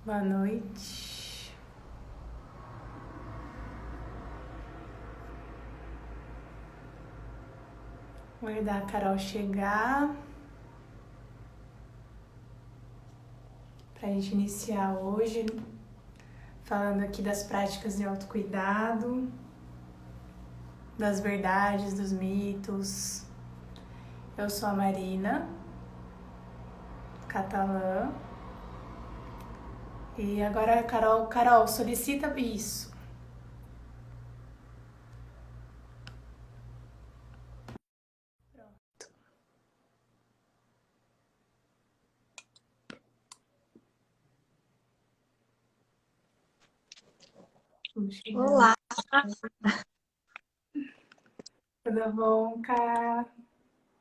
Boa noite. Vou aguardar a Carol chegar para a gente iniciar hoje, falando aqui das práticas de autocuidado, das verdades, dos mitos. Eu sou a Marina Catalã. E agora a Carol, solicita isso. Olá, Tudo bom, Cá?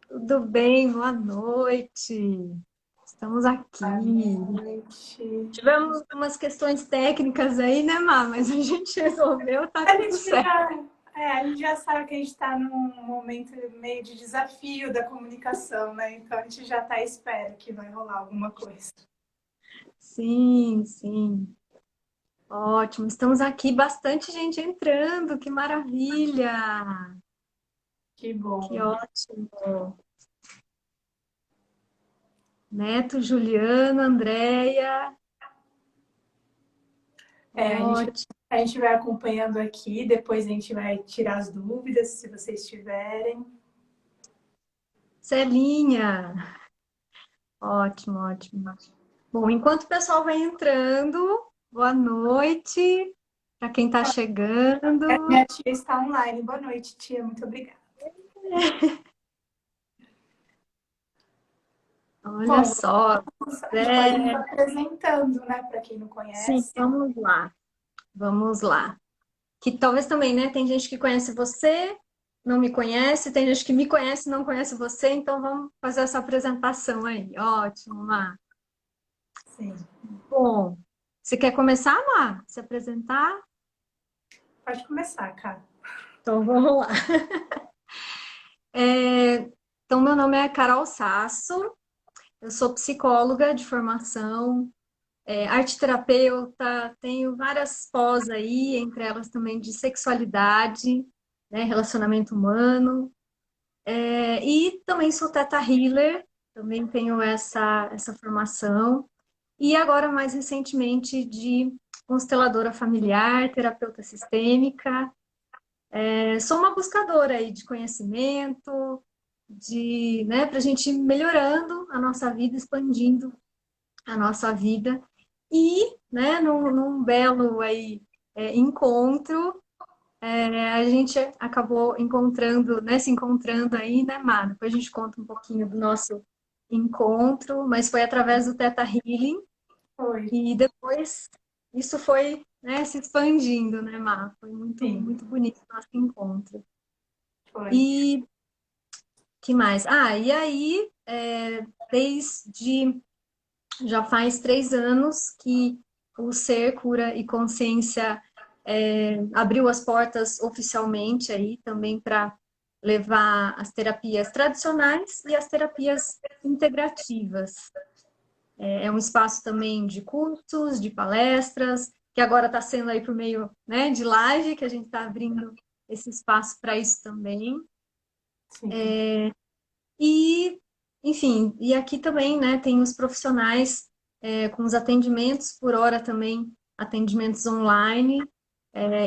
tudo bem? Boa noite. Estamos aqui. Boa noite. Tivemos umas questões técnicas aí, né, Má? Mas a gente resolveu, tá A tudo gente certo. já, a gente já sabe que a gente está num momento meio de desafio da comunicação, né? Então a gente já está à espera que vai rolar alguma coisa. Sim, sim. Ótimo. Estamos aqui, bastante gente entrando. Que maravilha! Que Que bom. ótimo. Neto, Juliano, Andréia. É, Ótimo. a gente vai acompanhando aqui, depois a gente vai tirar as dúvidas, se vocês tiverem. Celinha. Ótimo, ótimo. Bom, enquanto o pessoal vai entrando, boa noite para quem está chegando. Minha tia está online. Boa noite, tia. Muito obrigada. Olha Bom, só, a gente pode ir Zé. apresentando, né, para quem não Sim, conhece. vamos lá, vamos lá. Que talvez também, né? Tem gente que conhece você, não me conhece, tem gente que me conhece, não conhece você, então vamos fazer essa apresentação aí. Ótimo, Má. Sim. Bom, você quer começar, Má? Se apresentar? Pode começar, cara. Então vamos lá. Então, meu nome é Carol Sasso, eu sou psicóloga de formação, arte terapeuta, tenho várias pós aí, entre elas também de sexualidade, né, relacionamento humano, e também sou Theta Healer, também tenho essa formação, e agora mais recentemente de consteladora familiar, terapeuta sistêmica. Sou uma buscadora aí de conhecimento, né, para a gente ir melhorando a nossa vida, expandindo a nossa vida. E, né, num belo aí, encontro, a gente acabou encontrando, né, se encontrando aí, né, Má? Depois a gente conta um pouquinho do nosso encontro, mas foi através do Theta Healing, Oi. e depois isso foi, né, se expandindo, né, Má? Foi muito, Sim, muito bonito o nosso encontro. foi. E que mais? E aí, desde já faz 3 anos que o Ser, Cura e Consciência abriu as portas oficialmente aí também para levar as terapias tradicionais e as terapias integrativas. É um espaço também de cursos, de palestras, que agora está sendo aí por meio, né, de live, que a gente está abrindo esse espaço para isso também. Sim. E, enfim, e aqui também, né, tem os profissionais com os atendimentos por hora também, atendimentos online,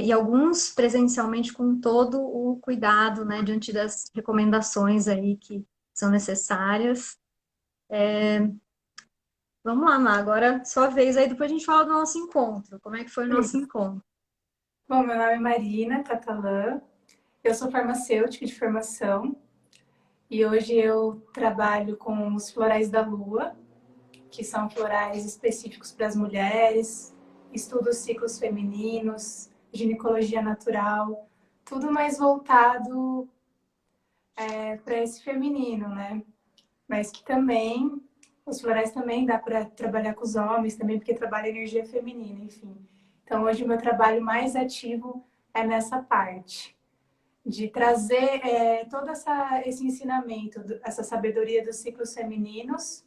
e alguns presencialmente com todo o cuidado, né, diante das recomendações aí que são necessárias. Vamos lá, Má, agora sua vez aí, depois a gente fala do nosso encontro. Como é que foi o nosso Sim. encontro? Bom, meu nome é Marina Catalã. Eu sou farmacêutica de formação e hoje eu trabalho com os florais da lua, que são florais específicos para as mulheres, estudo os ciclos femininos, ginecologia natural, tudo mais voltado para esse feminino, né? Mas que também, os florais também dá para trabalhar com os homens também, porque trabalha energia feminina, enfim. Então hoje o meu trabalho mais ativo é nessa parte de trazer todo esse ensinamento, essa sabedoria dos ciclos femininos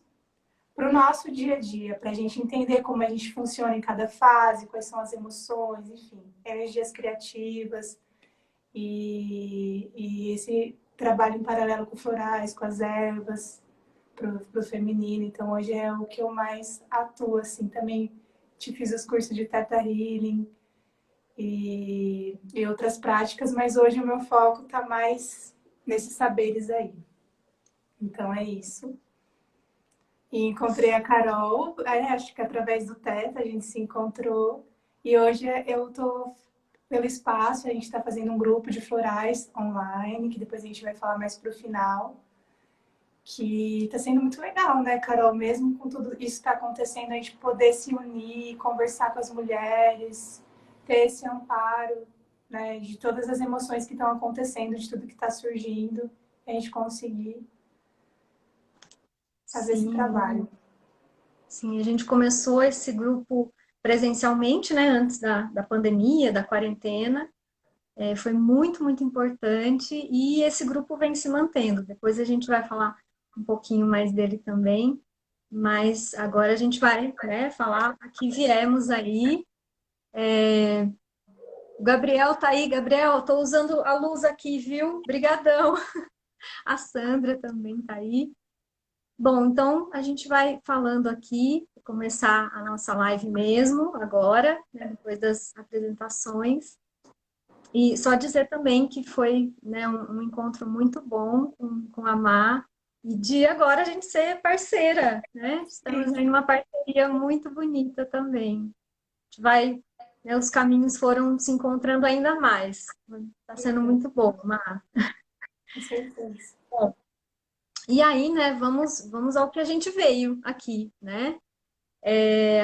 para o nosso dia a dia, para a gente entender como a gente funciona em cada fase, quais são as emoções, enfim, energias criativas e esse trabalho em paralelo com florais, com as ervas, para o feminino. Então, hoje é o que eu mais atuo, assim, também te fiz os cursos de Theta Healing e outras práticas, mas hoje o meu foco está mais nesses saberes aí. Então, é isso. E encontrei a Carol, acho que através do Teta a gente se encontrou. E hoje eu tô pelo espaço, a gente está fazendo um grupo de florais online, que depois a gente vai falar mais pro final, que está sendo muito legal, né, Carol? Mesmo com tudo isso que está acontecendo, a gente poder se unir, conversar com as mulheres, ter esse amparo, né, de todas as emoções que estão acontecendo, de tudo que está surgindo, a gente conseguir fazer esse trabalho. Sim, a gente começou esse grupo presencialmente, né, antes da pandemia, da quarentena. Foi muito, muito importante e esse grupo vem se mantendo. Depois a gente vai falar um pouquinho mais dele também, mas agora a gente vai, né, falar a que viemos aí. O Gabriel tá aí. Gabriel, estou usando a luz aqui, viu? Brigadão. A Sandra também tá aí. Bom, então a gente vai falando aqui, vou começar a nossa live mesmo agora, né, depois das apresentações. E só dizer também que foi, né, um encontro muito bom com a Má, e de agora a gente ser parceira, né? Estamos em uma parceria muito bonita também. A gente vai, né, os caminhos foram se encontrando ainda mais. Está sendo muito bom, Má. Com certeza. Bom, e aí, né, vamos ao que a gente veio aqui, né?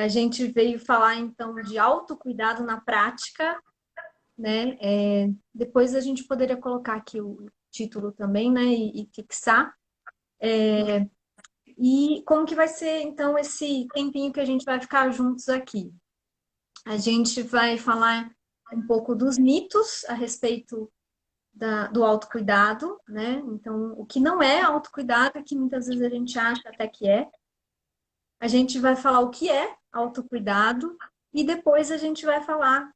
A gente veio falar então de autocuidado na prática, né? Depois a gente poderia colocar aqui o título também, né? E fixar. E como que vai ser então esse tempinho que a gente vai ficar juntos aqui? A gente vai falar um pouco dos mitos a respeito do autocuidado, né? Então, o que não é autocuidado, que muitas vezes a gente acha até que é. A gente vai falar o que é autocuidado e depois a gente vai falar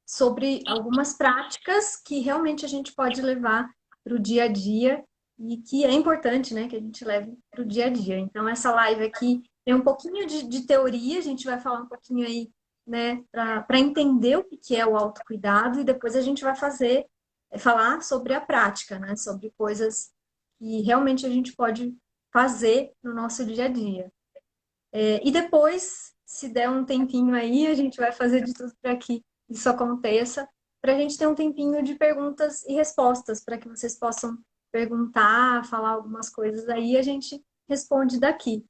sobre algumas práticas que realmente a gente pode levar para o dia a dia e que é importante, né, que a gente leve para o dia a dia. Então, essa live aqui tem um pouquinho de teoria, a gente vai falar um pouquinho aí, né, para entender o que é o autocuidado e depois a gente vai falar sobre a prática, né, sobre coisas que realmente a gente pode fazer no nosso dia a dia. E depois, se der um tempinho aí, a gente vai fazer de tudo para que isso aconteça, para a gente ter um tempinho de perguntas e respostas, para que vocês possam perguntar, falar algumas coisas aí, e a gente responde daqui.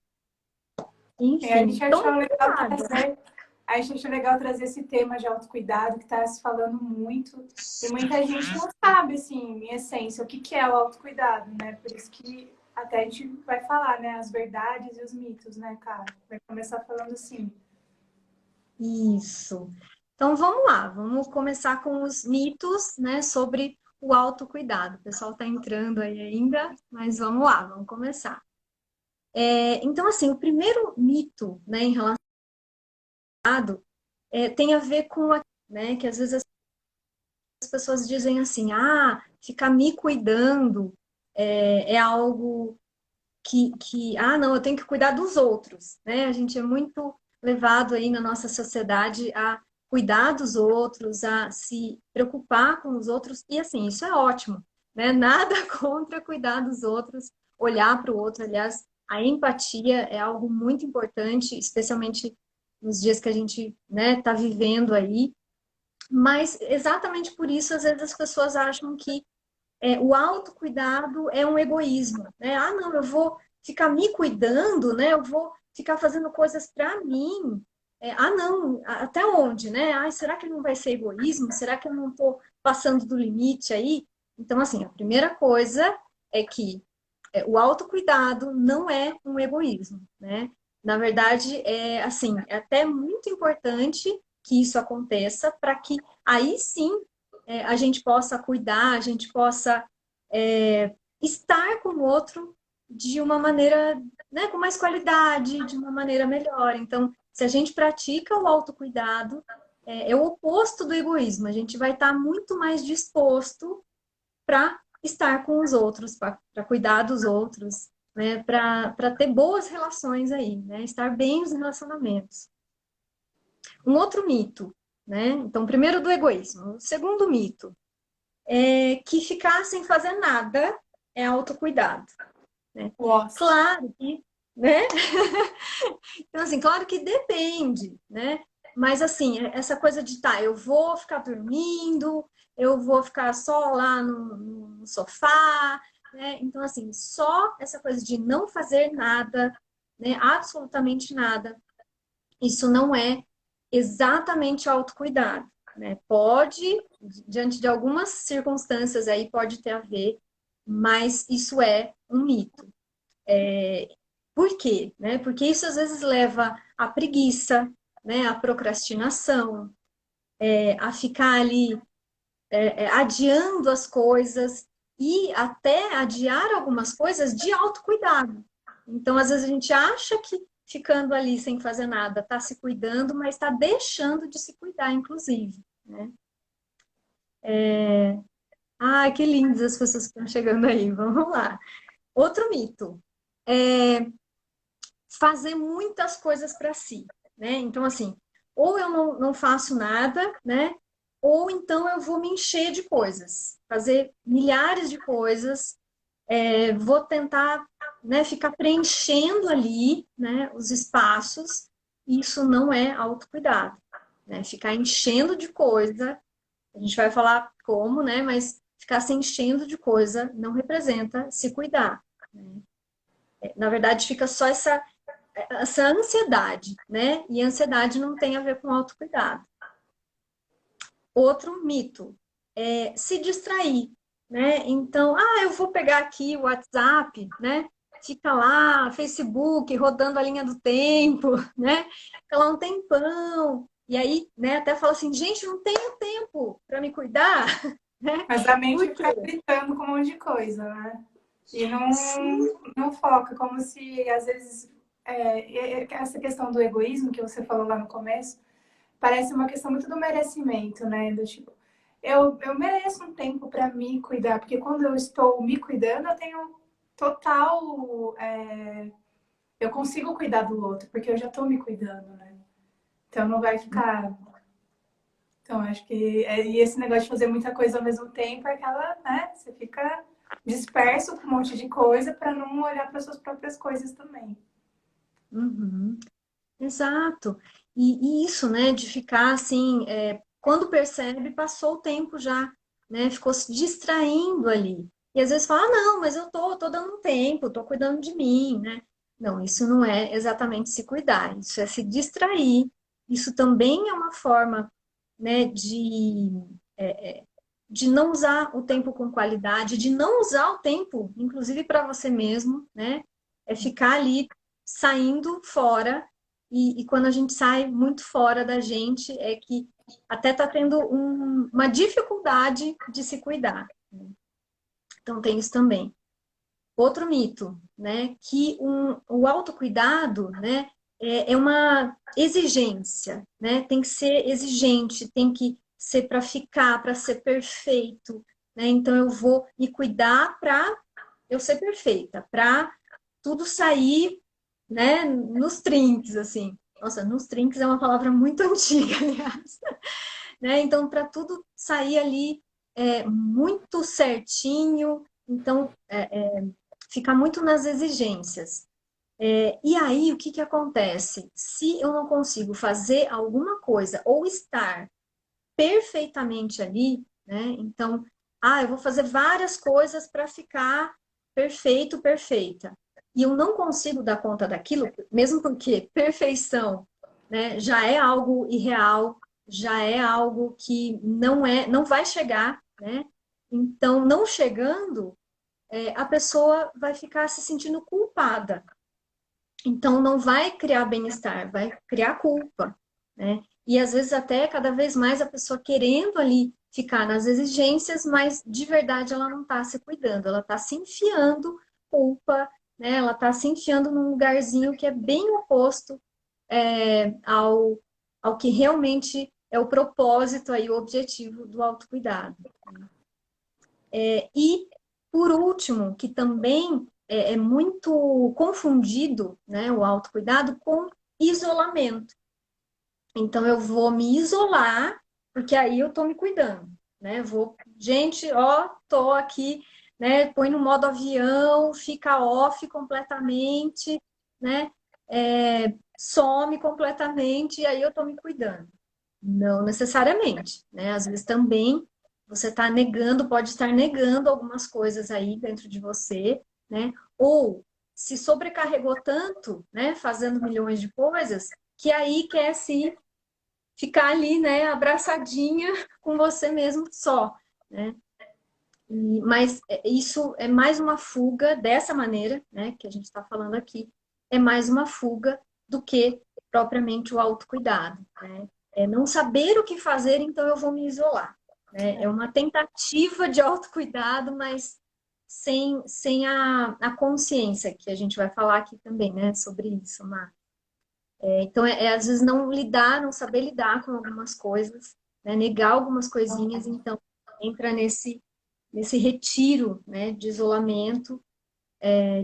A Enfim, gente então, achou legal trazer, a gente achou legal trazer esse tema de autocuidado que está se falando muito e muita gente não sabe, assim, em essência, o que é o autocuidado, né? Por isso que até a gente vai falar, né, as verdades e os mitos, né, cara? Vai começar falando assim. isso. Então, vamos lá, vamos começar com os mitos, né, sobre o autocuidado. O pessoal está entrando aí ainda, mas vamos lá, vamos começar. Então, assim, o primeiro mito, né, em relação tem a ver com né, que às vezes as pessoas dizem assim, ficar me cuidando é algo não, eu tenho que cuidar dos outros, né? A gente é muito levado aí na nossa sociedade a cuidar dos outros, a se preocupar com os outros, e assim, isso é ótimo, né? Nada contra cuidar dos outros, olhar para o outro, aliás, a empatia é algo muito importante, especialmente nos dias que a gente, né, está vivendo aí, mas exatamente por isso, às vezes as pessoas acham que o autocuidado é um egoísmo, né? Não, eu vou ficar me cuidando, né? Eu vou ficar fazendo coisas para mim. Não, até onde, né? Será que não vai ser egoísmo? Será que eu não estou passando do limite aí? Então, assim, a primeira coisa é que o autocuidado não é um egoísmo, né? Na verdade, assim, é até muito importante que isso aconteça para que aí sim a gente possa cuidar, a gente possa estar com o outro de uma maneira, né, com mais qualidade, de uma maneira melhor. Então, se a gente pratica o autocuidado, é o oposto do egoísmo. A gente vai estar muito mais disposto para estar com os outros, para cuidar dos outros, né, para ter boas relações aí, né, estar bem nos relacionamentos. Um outro mito, né? Então, primeiro do egoísmo. O segundo mito é que ficar sem fazer nada é autocuidado, né? Gosto. Claro que, né? Então, assim, claro que depende, né? Mas, assim, essa coisa de, tá, eu vou ficar dormindo, eu vou ficar só lá no sofá, né? Então, assim, só essa coisa de não fazer nada, né? Absolutamente nada, isso não é exatamente autocuidado, né? Pode, diante de algumas circunstâncias aí, pode ter a ver, mas isso é um mito. Por quê? Né? Porque isso às vezes leva à preguiça, né? À procrastinação, a ficar ali adiando as coisas e até adiar algumas coisas de autocuidado. Então, às vezes a gente acha que ficando ali sem fazer nada está se cuidando, mas está deixando de se cuidar, inclusive, né? Ah, que lindas as pessoas que estão chegando aí. Vamos lá. Outro mito. Fazer muitas coisas para si, né? Então, assim, ou eu não faço nada, né? Ou então eu vou me encher de coisas, fazer milhares de coisas, vou tentar, né, ficar preenchendo ali, né, os espaços. Isso não é autocuidado, né? Ficar enchendo de coisa, a gente vai falar como, né? Mas ficar se enchendo de coisa não representa se cuidar, né? Na verdade, fica só essa ansiedade, né? E a ansiedade não tem a ver com autocuidado. Outro mito é se distrair, né? Então, eu vou pegar aqui o WhatsApp, né? Fica lá, Facebook, rodando a linha do tempo, né? Fica lá um tempão. E aí, né, até fala assim, gente, não tenho tempo para me cuidar, né? Mas a mente Por fica quê? gritando com um monte de coisa, né? E Sim. não foca, como se às vezes essa questão do egoísmo que você falou lá no começo parece uma questão muito do merecimento, né? Do tipo, eu mereço um tempo para me cuidar, porque quando eu estou me cuidando, eu tenho total. Eu consigo cuidar do outro, porque eu já estou me cuidando, né? Então não vai ficar. Então, acho que. E esse negócio de fazer muita coisa ao mesmo tempo é aquela, né? Você fica disperso com um monte de coisa para não olhar para suas próprias coisas também. Uhum. Exato. E isso, né, de ficar assim, quando percebe, passou o tempo já, né, ficou se distraindo ali. E às vezes fala, não, mas eu tô dando um tempo, tô cuidando de mim, né? Não, isso não é exatamente se cuidar, isso é se distrair. Isso também é uma forma, né, de não usar o tempo com qualidade, de não usar o tempo, inclusive para você mesmo, né? É ficar ali saindo fora e quando a gente sai muito fora da gente, é que até está tendo uma dificuldade de se cuidar, né? Então, tem isso também. Outro mito, né? Que o autocuidado, né? É uma exigência, né? Tem que ser exigente, tem que ser para ficar, para ser perfeito, né? Então, eu vou me cuidar para eu ser perfeita, para tudo sair, né, nos trinques, assim. Nossa, nos trinques é uma palavra muito antiga, aliás. Né? Então, para tudo sair ali muito certinho, então, ficar muito nas exigências. E aí, o que que acontece? Se eu não consigo fazer alguma coisa ou estar perfeitamente ali, né? Então, eu vou fazer várias coisas para ficar perfeito, perfeita. E eu não consigo dar conta daquilo, mesmo porque perfeição, né, já é algo irreal, já é algo que não vai chegar, né? Então, não chegando, a pessoa vai ficar se sentindo culpada. Então, não vai criar bem-estar, vai criar culpa, né? E às vezes até cada vez mais a pessoa querendo ali ficar nas exigências, mas de verdade ela não está se cuidando, ela está se enfiando culpa né? Ela está se enfiando num lugarzinho que é bem oposto ao que realmente é o propósito aí, o objetivo do autocuidado. E, por último, que também é muito confundido, né, o autocuidado com isolamento. Então, eu vou me isolar, porque aí eu estou me cuidando, né? Gente, ó, tô aqui, né? Põe no modo avião, fica off completamente, né? Some completamente, e aí eu estou me cuidando. Não necessariamente, né? Às vezes também você está negando, pode estar negando algumas coisas aí dentro de você, né? Ou se sobrecarregou tanto, né? Fazendo milhões de coisas, que aí quer se ficar ali, né? Abraçadinha com você mesmo só, né? Mas isso é mais uma fuga dessa maneira, né? Que a gente está falando aqui, é mais uma fuga do que propriamente o autocuidado, né? É não saber o que fazer, então eu vou me isolar, né? É uma tentativa de autocuidado, mas sem a consciência, que a gente vai falar aqui também, né? Sobre isso, Mar. Então, às vezes não lidar, não saber lidar com algumas coisas, né? Negar algumas coisinhas, então entra nesse retiro, né? De isolamento,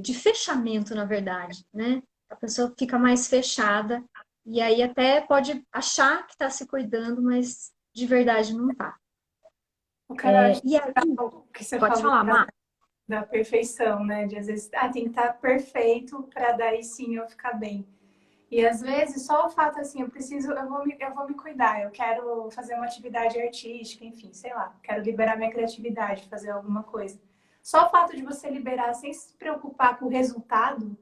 de fechamento, na verdade, né? A pessoa fica mais fechada e aí até pode achar que está se cuidando, mas de verdade não está. O Carol, acho E aí, que você pode falou falar, Má. da perfeição, né? De às vezes, tem que estar perfeito para daí sim eu ficar bem. E às vezes só o fato assim, eu vou me cuidar, eu quero fazer uma atividade artística, enfim, sei lá, quero liberar minha criatividade, fazer alguma coisa. Só o fato de você liberar sem se preocupar com o resultado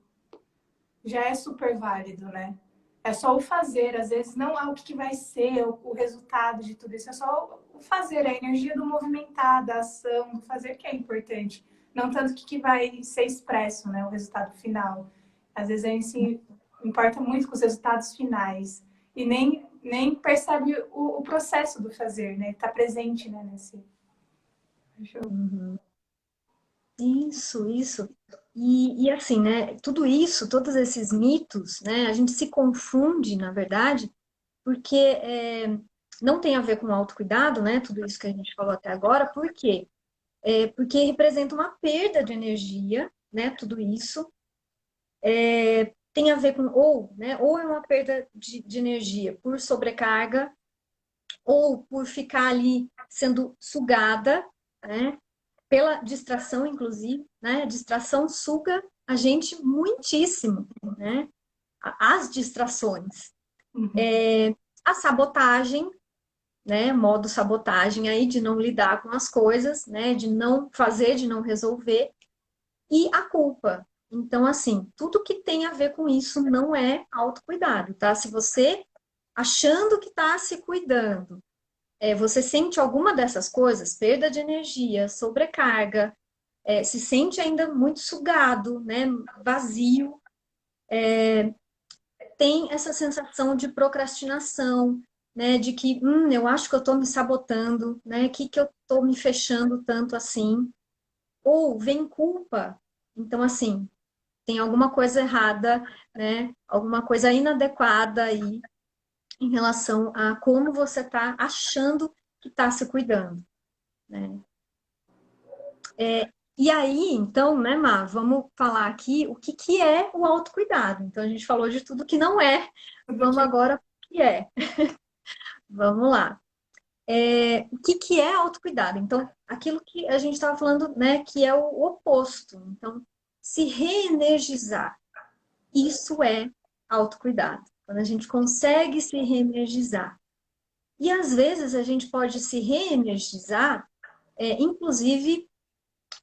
já é super válido, né? É só o fazer, às vezes não é o que vai ser o resultado de tudo isso, é só o fazer, a energia do movimentar, da ação, do fazer que é importante. Não tanto o que vai ser expresso, né? O resultado final. Às vezes a gente se importa muito com os resultados finais e nem percebe o processo do fazer, né? Tá presente, né, nesse. Uhum. Isso. E assim, né? Tudo isso, todos esses mitos, né? A gente se confunde, na verdade, porque não tem a ver com autocuidado, né? Tudo isso que a gente falou até agora, por quê? Porque representa uma perda de energia, né? Tudo isso tem a ver com, né? Ou é uma perda de energia por sobrecarga, ou por ficar ali sendo sugada, né? Pela distração, inclusive, né? A distração suga a gente muitíssimo, né? As distrações. Uhum. A sabotagem, né? Modo sabotagem aí de não lidar com as coisas, né? De não fazer, de não resolver. E a culpa. Então, assim, tudo que tem a ver com isso não é autocuidado, tá? Se você achando que está se cuidando, você sente alguma dessas coisas, perda de energia, sobrecarga, se sente ainda muito sugado, né? Vazio, tem essa sensação de procrastinação, né? De que, eu acho que eu estou me sabotando, né? Que eu estou me fechando tanto assim? Ou vem culpa. Então, assim, tem alguma coisa errada, né? Alguma coisa inadequada aí em relação a como você está achando que está se cuidando, né? E aí, então, né, Má, vamos falar aqui o que é o autocuidado. Então, a gente falou de tudo que não é, Tudo vamos que agora para o que é. Vamos lá. O que é autocuidado? Então, aquilo que a gente estava falando, né, que é o oposto. Então, se reenergizar, isso é autocuidado. Quando a gente consegue se reenergizar. E às vezes a gente pode se reenergizar, inclusive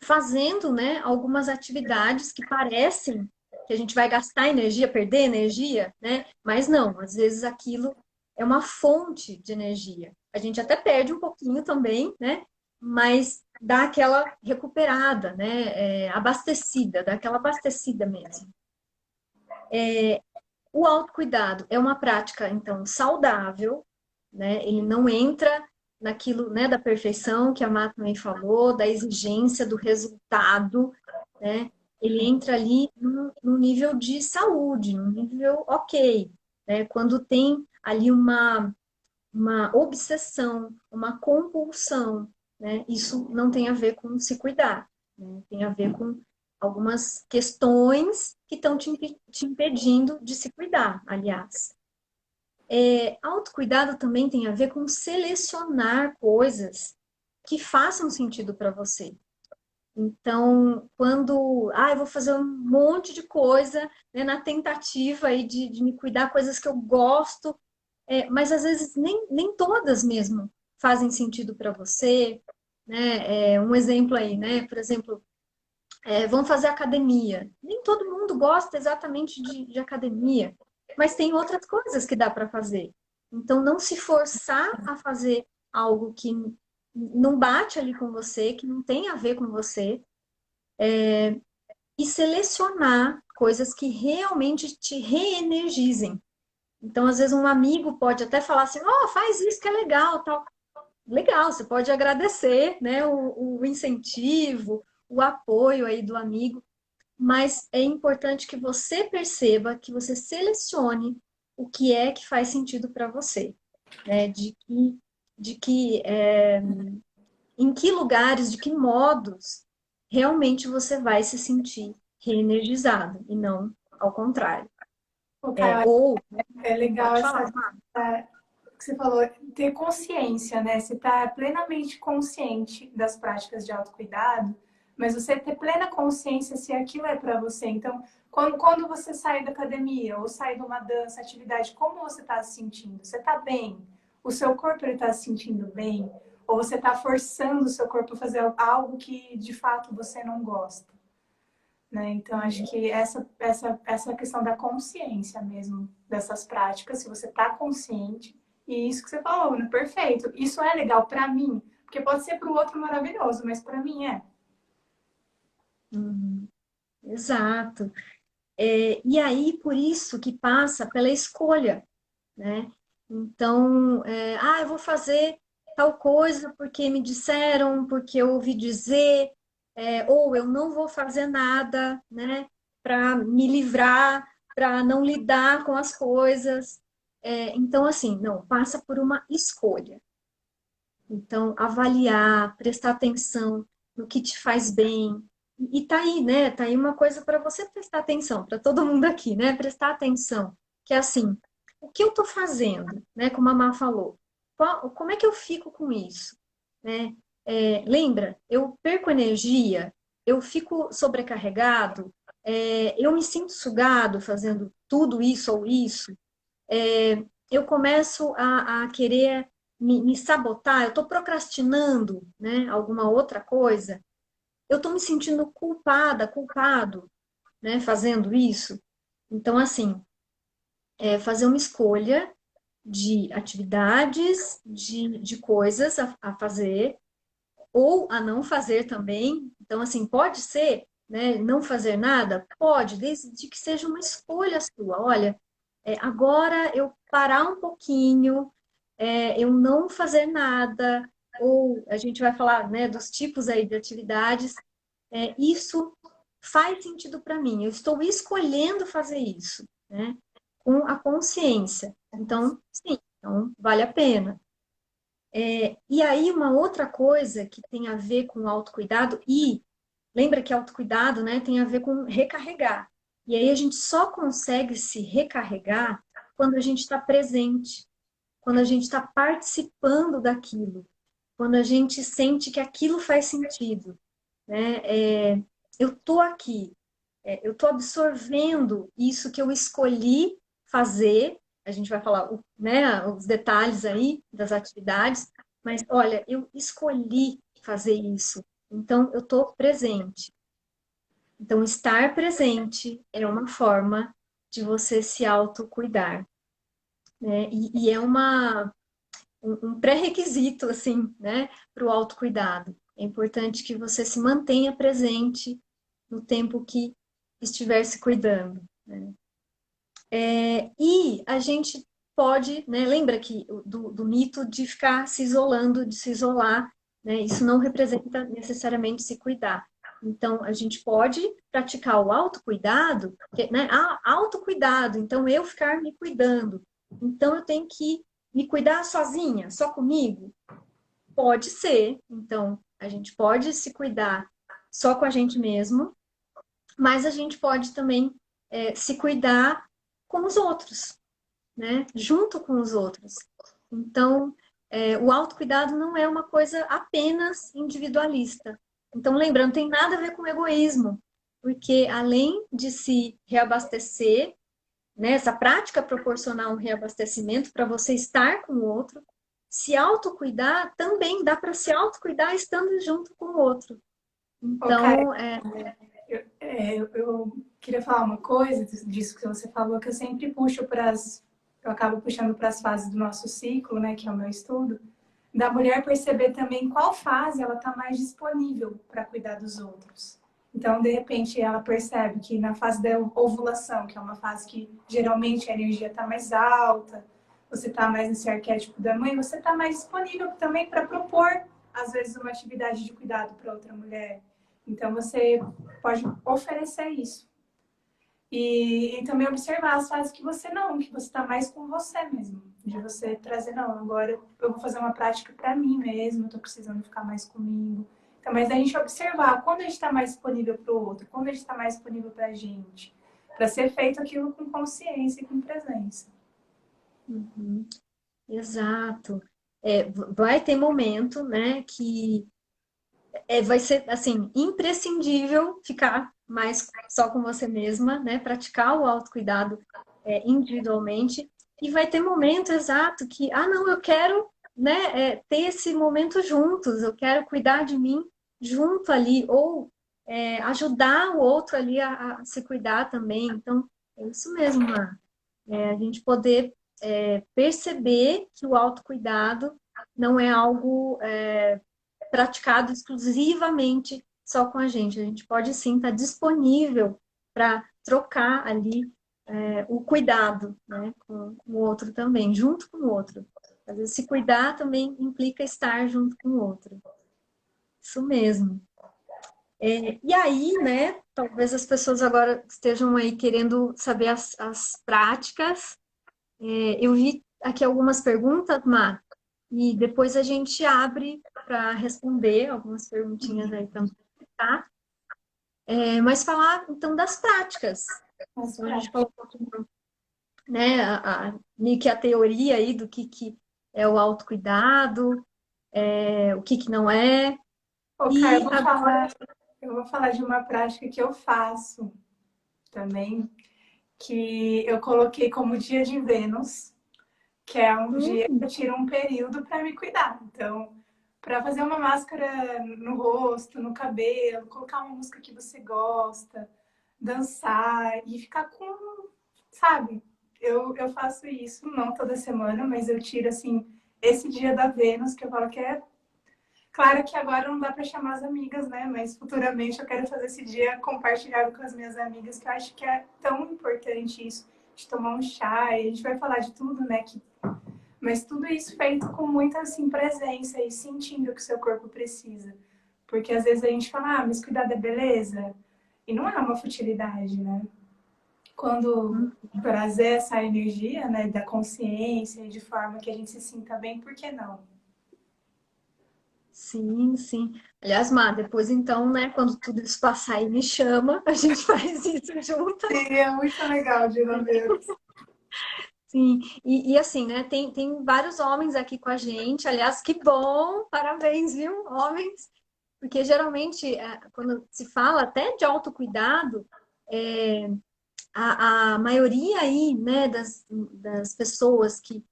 fazendo, né, algumas atividades que parecem que a gente vai gastar energia, perder energia, né? Mas não, às vezes aquilo é uma fonte de energia. A gente até perde um pouquinho também, né? Mas dá aquela recuperada, né? Abastecida, dá aquela abastecida mesmo. O autocuidado é uma prática, então, saudável, né? Ele não entra naquilo, né, da perfeição que a Má também falou, da exigência do resultado, né? ele entra ali no nível de saúde, no nível ok, né? Quando tem ali uma obsessão, uma compulsão, né? Isso não tem a ver com se cuidar, né? Tem a ver com algumas questões que estão te impedindo de se cuidar, aliás. Autocuidado também tem a ver com selecionar coisas que façam sentido para você. Então, quando, eu vou fazer um monte de coisa, né, na tentativa aí de me cuidar, coisas que eu gosto, mas às vezes nem todas mesmo fazem sentido para você, né? Um exemplo aí, né? Por exemplo, vamos fazer academia. Nem todo mundo gosta exatamente de academia, mas tem outras coisas que dá para fazer. Então, não se forçar a fazer algo que não bate ali com você, que não tem a ver com você, e selecionar coisas que realmente te reenergizem. Então, às vezes, um amigo pode até falar assim, faz isso que é legal, tal. Legal, você pode agradecer, né, o incentivo, o apoio aí do amigo, mas é importante que você perceba, que você selecione o que é que faz sentido para você, né, em que lugares, de que modos realmente você vai se sentir reenergizado e não ao contrário. Pô, Caio, Ou, é legal pode essa falar. que você falou, ter consciência, né? Você tá plenamente consciente das práticas de autocuidado, mas você ter plena consciência se aquilo é para você. Então, quando você sai da academia ou sai de uma dança, atividade, como você está se sentindo? Você está bem? O seu corpo está se sentindo bem? Ou você está forçando o seu corpo a fazer algo que de fato você não gosta? Né? Então, acho que essa questão da consciência mesmo dessas práticas, se você está consciente, e isso que você falou, né? Perfeito. Isso é legal para mim, porque pode ser para o outro maravilhoso, mas para mim é. Uhum, exato. E aí, por isso que passa pela escolha, né? Então, eu vou fazer tal coisa porque me disseram, porque eu ouvi dizer, ou eu não vou fazer nada, né? Para me livrar, para não lidar com as coisas. Então, assim, não, passa por uma escolha. Então, avaliar, prestar atenção no que te faz bem. E tá aí, né? Tá aí uma coisa para você prestar atenção, para todo mundo aqui, né? Prestar atenção. Que é assim, o que eu tô fazendo, né? Como a Má falou. Como é que eu fico com isso? Né? Lembra, eu perco energia, eu fico sobrecarregado, eu me sinto sugado fazendo tudo isso ou isso, eu começo a querer me sabotar, eu estou procrastinando, né, alguma outra coisa, eu estou me sentindo culpada, culpado, né, fazendo isso. Então, assim, fazer uma escolha de atividades, de coisas a fazer, ou a não fazer também. Então, assim, pode ser, né, não fazer nada? Pode, desde que seja uma escolha sua. Olha, agora eu parar um pouquinho, eu não fazer nada, ou a gente vai falar, né, dos tipos aí de atividades, isso faz sentido para mim, eu estou escolhendo fazer isso, né, com a consciência. Então, sim, então vale a pena. E aí, uma outra coisa que tem a ver com o autocuidado, e lembra que autocuidado, né, tem a ver com recarregar. E aí a gente só consegue se recarregar quando a gente está presente, quando a gente está participando daquilo, quando a gente sente que aquilo faz sentido, né? Eu estou aqui, eu estou absorvendo isso que eu escolhi fazer. A gente vai falar, né, os detalhes aí das atividades, mas olha, eu escolhi fazer isso, então eu estou presente. Então, estar presente é uma forma de você se autocuidar, né? E é um pré-requisito, assim, né, para o autocuidado. É importante que você se mantenha presente no tempo que estiver se cuidando, né? E a gente pode, né, lembra que do mito de ficar se isolando, de se isolar, né? Isso não representa necessariamente se cuidar. Então, a gente pode praticar o autocuidado, né? Autocuidado, então eu ficar me cuidando. Então, eu tenho que me cuidar sozinha, só comigo? Pode ser. Então, a gente pode se cuidar só com a gente mesmo, mas a gente pode também se cuidar com os outros, né? Junto com os outros. Então, o autocuidado não é uma coisa apenas individualista. Então, lembrando, tem nada a ver com egoísmo, porque além de se reabastecer, né, essa prática proporcionar um reabastecimento para você estar com o outro, se autocuidar também dá para se autocuidar estando junto com o outro. Ô, Karen, Então, eu queria falar uma coisa disso que você falou, que eu sempre puxo eu acabo puxando para as fases do nosso ciclo, né, que é o meu estudo, da mulher perceber também qual fase ela está mais disponível para cuidar dos outros. Então, de repente, ela percebe que na fase da ovulação, que é uma fase que geralmente a energia está mais alta, você está mais nesse arquétipo da mãe, você está mais disponível também para propor, às vezes, uma atividade de cuidado para outra mulher. Então, você pode oferecer isso. E também observar as fases que você está mais com você mesmo. De você trazer, não, agora eu vou fazer uma prática para mim mesmo, eu tô precisando ficar mais comigo. Então, mas a gente observar quando a gente está mais disponível para o outro, quando a gente está mais disponível para a gente, para ser feito aquilo com consciência e com presença. uhum, exato. Vai ter momento, né, que vai ser, assim, imprescindível ficar mais só com você mesma, né? Praticar o autocuidado individualmente. E vai ter momento exato que, não, eu quero, né, ter esse momento juntos, eu quero cuidar de mim junto ali, ou ajudar o outro ali a se cuidar também. Então, é isso mesmo, Mar. A gente poder perceber que o autocuidado não é algo praticado exclusivamente só com a gente. A gente pode sim estar disponível para trocar ali o cuidado, né, com o outro também, junto com o outro. Às vezes se cuidar também implica estar junto com o outro. Isso mesmo. E aí, né, talvez as pessoas agora estejam aí querendo saber as práticas. Eu vi aqui algumas perguntas, Mar, e depois a gente abre para responder algumas perguntinhas aí também, tá? Mas falar então das práticas. As Então a gente práticas. falou um pouquinho, né, meio que a teoria aí do que é o autocuidado, o que não é. Ô, Caio, E agora. eu vou falar de uma prática que eu faço também, que eu coloquei como dia de Vênus, que é um dia que eu tiro um período para me cuidar. Então, para fazer uma máscara no rosto, no cabelo, colocar uma música que você gosta, dançar e ficar com, sabe? Eu faço isso, não toda semana, mas eu tiro assim esse dia da Vênus, que eu falo que é. Claro que agora não dá para chamar as amigas, né? Mas futuramente eu quero fazer esse dia compartilhado com as minhas amigas, que eu acho que é tão importante isso, de tomar um chá, e a gente vai falar de tudo, né? Mas tudo isso feito com muita assim, presença e sentindo o que o seu corpo precisa. Porque às vezes a gente fala, mas cuidado é beleza. E não é uma futilidade, né? Quando trazer essa energia, né, da consciência, de forma que a gente se sinta bem, por que não? Sim, sim. Aliás, Má, depois então, né, quando tudo isso passar aí, me chama, a gente faz isso junto. Seria muito legal de ver. Sim, e assim, né, tem vários homens aqui com a gente, aliás, que bom, parabéns, viu, homens, porque geralmente, quando se fala até de autocuidado, a maioria aí, né, das pessoas que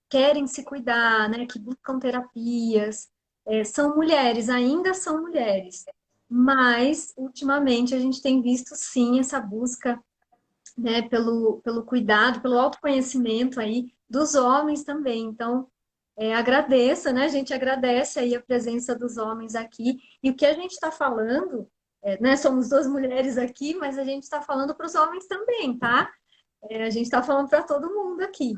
querem se cuidar, né, que buscam terapias, são mulheres, ainda são mulheres, mas, ultimamente, a gente tem visto, sim, essa busca, né, pelo cuidado, pelo autoconhecimento aí dos homens também. Então, agradeça, né? A gente agradece aí a presença dos homens aqui. E o que a gente está falando, né? Somos duas mulheres aqui, mas a gente está falando para os homens também, tá? A gente está falando para todo mundo aqui.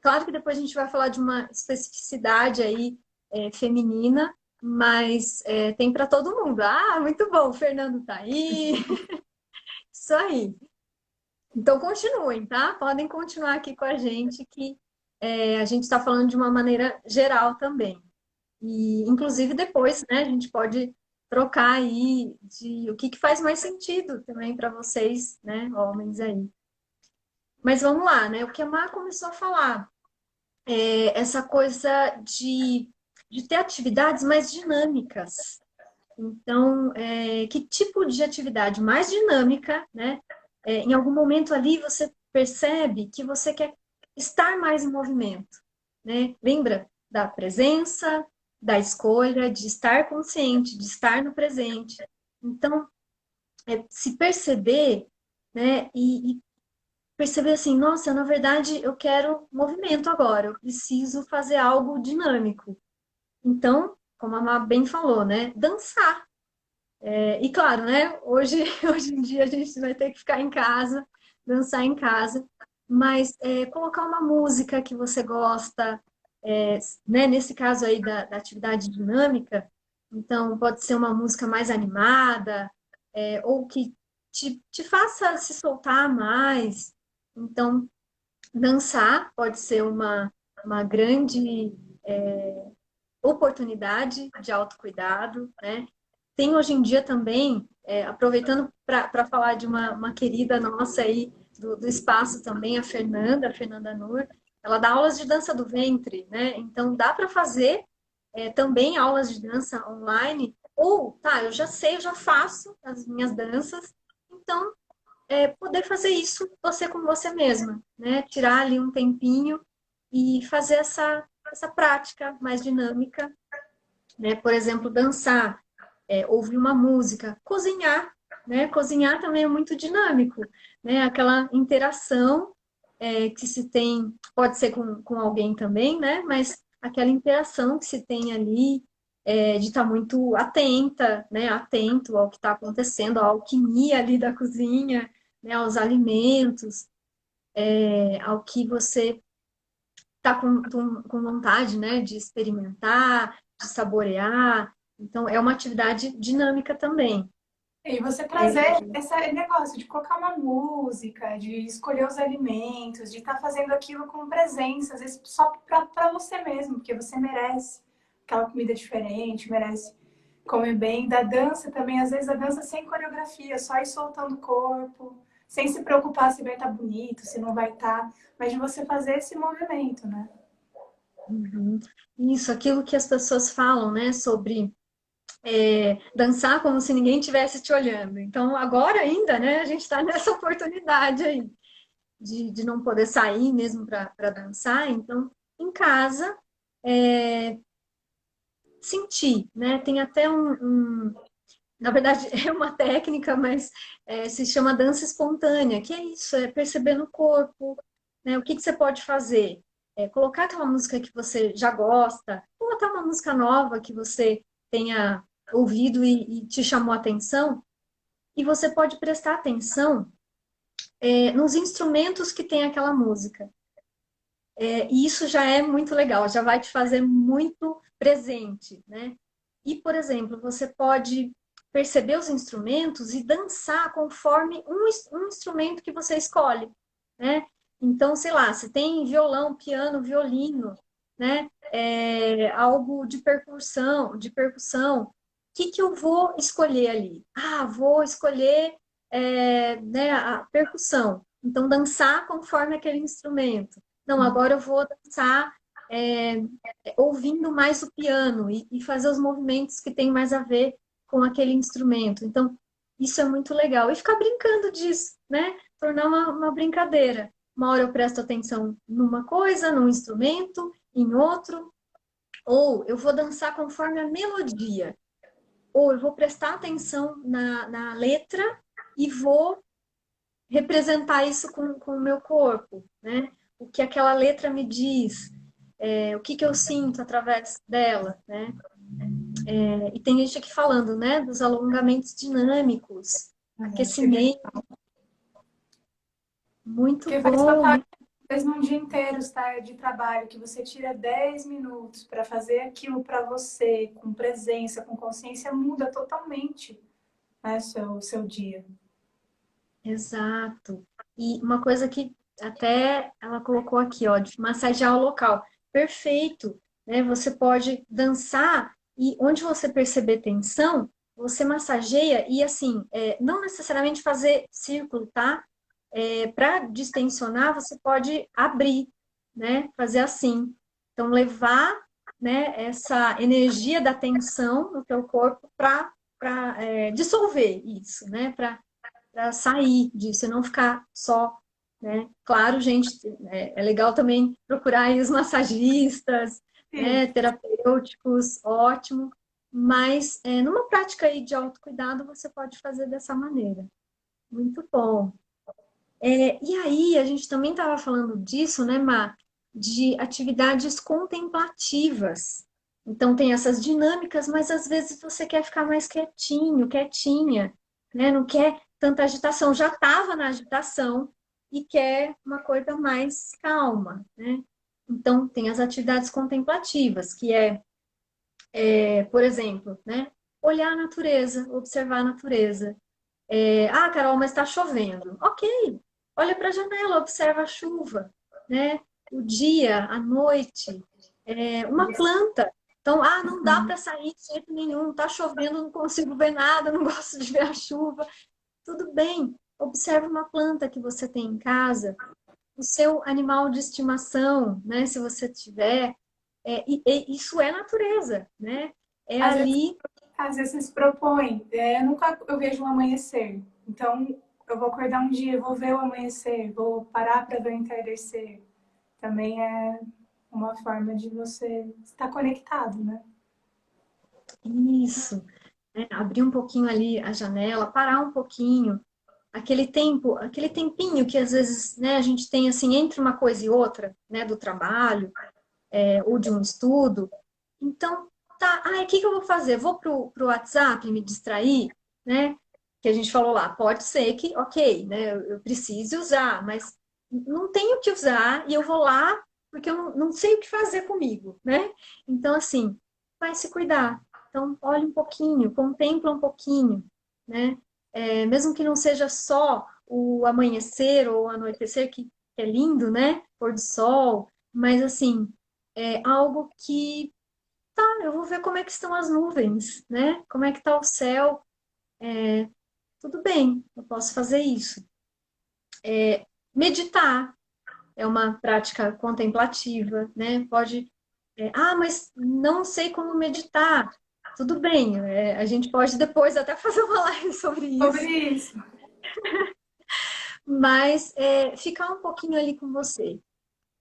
Claro que depois a gente vai falar de uma especificidade aí feminina, mas tem para todo mundo. Ah, muito bom, o Fernando tá aí. Isso aí. Então, continuem, tá? Podem continuar aqui com a gente, que a gente está falando de uma maneira geral também. E, inclusive, depois, né, a gente pode trocar aí de o que faz mais sentido também para vocês, né, homens aí. Mas vamos lá, né? O que a Mar começou a falar, essa coisa de ter atividades mais dinâmicas. Então, que tipo de atividade mais dinâmica, né? Em algum momento ali você percebe que você quer estar mais em movimento, né? Lembra da presença, da escolha, de estar consciente, de estar no presente. Então, se perceber, né? E perceber assim, nossa, na verdade eu quero movimento agora, eu preciso fazer algo dinâmico. Então, como a Má bem falou, né? Dançar. E claro, né? Hoje, hoje em dia a gente vai ter que ficar em casa, dançar em casa, mas colocar uma música que você gosta, né? Nesse caso aí da atividade dinâmica, então pode ser uma música mais animada, ou que te faça se soltar mais. Então, dançar pode ser uma grande oportunidade de autocuidado, né? Tem hoje em dia também, aproveitando para falar de uma querida nossa aí do espaço também, a Fernanda Nur, ela dá aulas de dança do ventre, né? Então dá para fazer também aulas de dança online, ou tá, eu já sei, eu já faço as minhas danças, então poder fazer isso você com você mesma, né? Tirar ali um tempinho e fazer essa prática mais dinâmica, né? Por exemplo, dançar, ouvir uma música, cozinhar, né? Cozinhar também é muito dinâmico, né? Aquela interação que se tem, pode ser com alguém também, né? Mas aquela interação que se tem ali, de estar muito atenta, né? Atento ao que está acontecendo, à alquimia ali da cozinha, né? Aos alimentos, ao que você está com vontade, né? De experimentar, de saborear. Então, é uma atividade dinâmica também. E você trazer esse negócio de colocar uma música, de escolher os alimentos, de estar fazendo aquilo com presença, às vezes só para você mesmo, porque você merece aquela comida diferente, merece comer bem. Da dança também, às vezes a dança sem coreografia, só ir soltando o corpo, sem se preocupar se vai estar bonito, se não vai estar, mas de você fazer esse movimento, né? Uhum. Isso, aquilo que as pessoas falam, né, sobre dançar como se ninguém estivesse te olhando. Então, agora ainda, né, a gente está nessa oportunidade aí de não poder sair mesmo para dançar. Então, em casa, sentir, né? Tem até na verdade, é uma técnica, mas se chama dança espontânea, que é isso, é perceber no corpo, né? O que você pode fazer? Colocar aquela música que você já gosta, ou até uma música nova que você tenha ouvido e te chamou a atenção, e você pode prestar atenção nos instrumentos que tem aquela música. E isso já é muito legal, já vai te fazer muito presente, né? E, por exemplo, você pode perceber os instrumentos e dançar conforme um instrumento que você escolhe, né? Então, sei lá, se tem violão, piano, violino, né? Algo de percussão, o que eu vou escolher ali? Ah, vou escolher, né, a percussão. Então, dançar conforme aquele instrumento. Não, agora eu vou dançar é, ouvindo mais o piano e fazer os movimentos que têm mais a ver com aquele instrumento. Então, isso é muito legal. E ficar brincando disso, né? Tornar uma brincadeira. Uma hora eu presto atenção numa coisa, num instrumento, em outro. Ou eu vou dançar conforme a melodia. Ou eu vou prestar atenção na letra e vou representar isso com o meu corpo, né? O que aquela letra me diz, o que eu sinto através dela, né? E tem gente aqui falando, né, dos alongamentos dinâmicos, aquecimento, muito Porque faz bom, total, muito... Mas num dia inteiro tá, de trabalho, que você tira 10 minutos para fazer aquilo para você, com presença, com consciência, muda totalmente, né, seu dia. Exato. E uma coisa que até ela colocou aqui, ó, de massagear o local. Perfeito, né? Você pode dançar e onde você perceber tensão, você massageia e assim, não necessariamente fazer círculo, tá? Para distensionar, você pode abrir, né? Fazer assim. Então, levar, né, essa energia da tensão no teu corpo para dissolver isso, né? Para sair disso e não ficar só, né? Claro, gente, é legal também procurar aí os massagistas, Sim. né? Terapêuticos, ótimo, mas numa prática aí de autocuidado você pode fazer dessa maneira. Muito bom. E aí, a gente também estava falando disso, né, Má? De atividades contemplativas. Então, tem essas dinâmicas, mas às vezes você quer ficar mais quietinho, quietinha, né? Não quer tanta agitação. Já estava na agitação e quer uma coisa mais calma, né? Então, tem as atividades contemplativas, que por exemplo, né? Olhar a natureza, observar a natureza. Carol, mas está chovendo. Ok, olha para a janela, observa a chuva, né? O dia, a noite, uma planta. Então, não dá para sair de jeito nenhum, está chovendo, não consigo ver nada, não gosto de ver a chuva. Tudo bem, observe uma planta que você tem em casa, o seu animal de estimação, né? Se você tiver, e isso é natureza, né? É Às vezes, ali. às vezes se propõe, eu vejo um amanhecer, então eu vou acordar um dia, vou ver o amanhecer, vou parar para ver o entardecer. Também é uma forma de você estar conectado, né? Isso, né? Abrir um pouquinho ali a janela, parar um pouquinho, aquele tempo, aquele tempinho que às vezes, né, a gente tem assim entre uma coisa e outra, né, do trabalho, ou de um estudo. Então, tá, o que que eu vou fazer? Vou pro WhatsApp me distrair, né? Que a gente falou lá, pode ser que, ok, né, eu precise usar, mas não tenho que usar e eu vou lá porque eu não sei o que fazer comigo, né? Então, assim, vai se cuidar. Então, olha um pouquinho, contempla um pouquinho, né? Mesmo que não seja só o amanhecer ou o anoitecer, que é lindo, né? Pôr do sol, mas assim, algo que, eu vou ver como é que estão as nuvens, né? Como é que está o céu. Tudo bem, eu posso fazer isso. Meditar é uma prática contemplativa, né? Pode, mas não sei como meditar. Tudo bem, a gente pode depois até fazer uma live sobre Sobre isso, isso. mas ficar um pouquinho ali com você.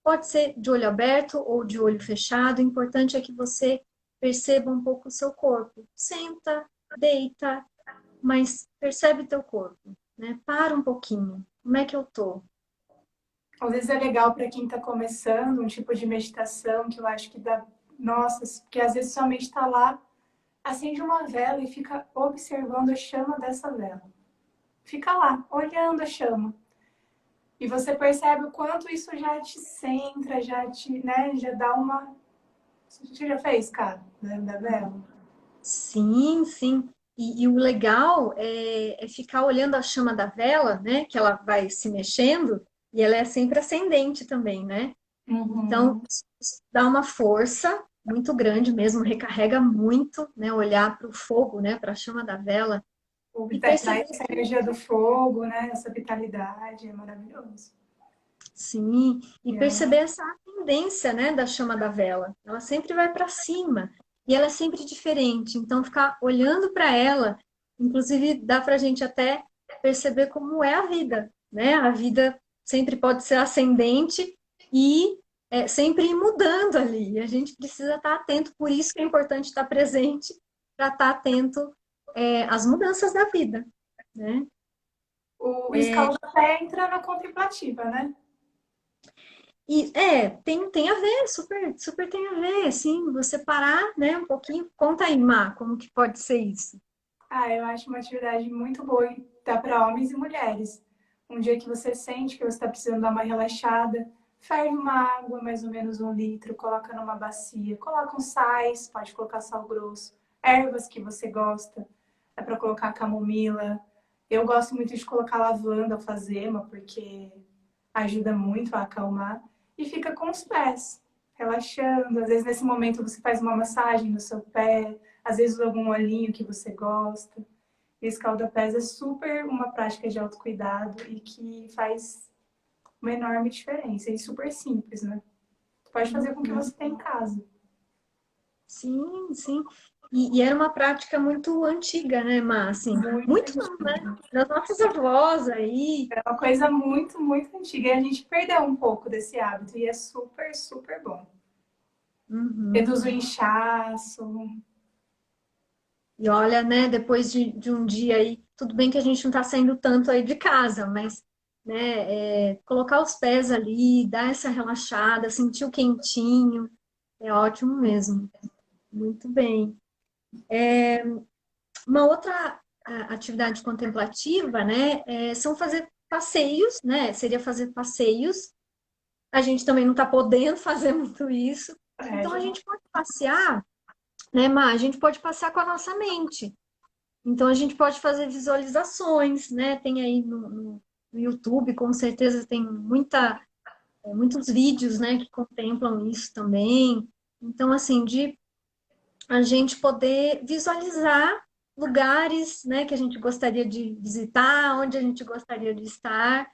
Pode ser de olho aberto ou de olho fechado. O importante é que você perceba um pouco o seu corpo. Senta, deita, mas percebe teu corpo, né? Para um pouquinho. Como é que eu tô? Às vezes é legal para quem está começando um tipo de meditação que eu acho que dá. Nossa, que às vezes somente está lá, acende uma vela e fica observando a chama dessa vela. Fica lá, olhando a chama. E você percebe o quanto isso já te centra, já dá uma. Você já fez, cara, da vela? Sim, sim. E o legal é ficar olhando a chama da vela, né? Que ela vai se mexendo e ela é sempre ascendente também, né? Então, Uhum. isso dá uma força muito grande mesmo, recarrega muito, né? Olhar para o fogo, né? Para a chama da vela e Traz perceber essa que, energia do fogo, né? Essa vitalidade, é maravilhoso. sim, e E é perceber essa tendência, né? Da chama da vela. Ela sempre vai para cima e ela é sempre diferente. Então, ficar olhando para ela, inclusive, dá para a gente até perceber como é a vida, né? A vida sempre pode ser ascendente e sempre ir mudando ali. E a gente precisa estar atento, por isso que é importante estar presente, para estar atento às mudanças da vida, né? o escalda-pé entra na contemplativa, né? E tem a ver, super, super tem a ver, assim, você parar, né, um pouquinho, conta aí, Má, como que pode ser isso? Eu acho uma atividade muito boa e dá para homens e mulheres. Um dia que você sente que você está precisando dar uma relaxada, ferve uma água, mais ou menos 1 litro, coloca numa bacia, coloca um sais, pode colocar sal grosso, ervas que você gosta, dá para colocar camomila. Eu gosto muito de colocar lavanda, alfazema, porque ajuda muito a acalmar. E fica com os pés, relaxando. Às vezes, nesse momento, você faz uma massagem no seu pé, às vezes algum olhinho que você gosta. E escalda-pés é super uma prática de autocuidado e que faz uma enorme diferença. E super simples, né? Tu pode fazer com o que você tem em casa. Sim, sim. E era uma prática muito antiga, né, Má? Assim, Muito muito não, né? antigo. Das nossas avós aí. É uma coisa muito, muito antiga. E a gente perdeu um pouco desse hábito. E é super, super bom. Uhum. Reduz o inchaço. E olha, né, depois de um dia aí, tudo bem que a gente não está saindo tanto aí de casa, mas, né, colocar os pés ali, dar essa relaxada, sentir o quentinho, é ótimo mesmo. Muito bem. Uma outra atividade contemplativa, né, são fazer passeios, né? Seria fazer passeios. A gente também não está podendo fazer muito isso. É, Então a gente pode passear, né, Má? A gente pode passear com a nossa mente. Então a gente pode fazer visualizações, né? Tem aí no YouTube, com certeza tem muitos vídeos, né, que contemplam isso também. Então, assim, de a gente poder visualizar lugares, né, que a gente gostaria de visitar, onde a gente gostaria de estar,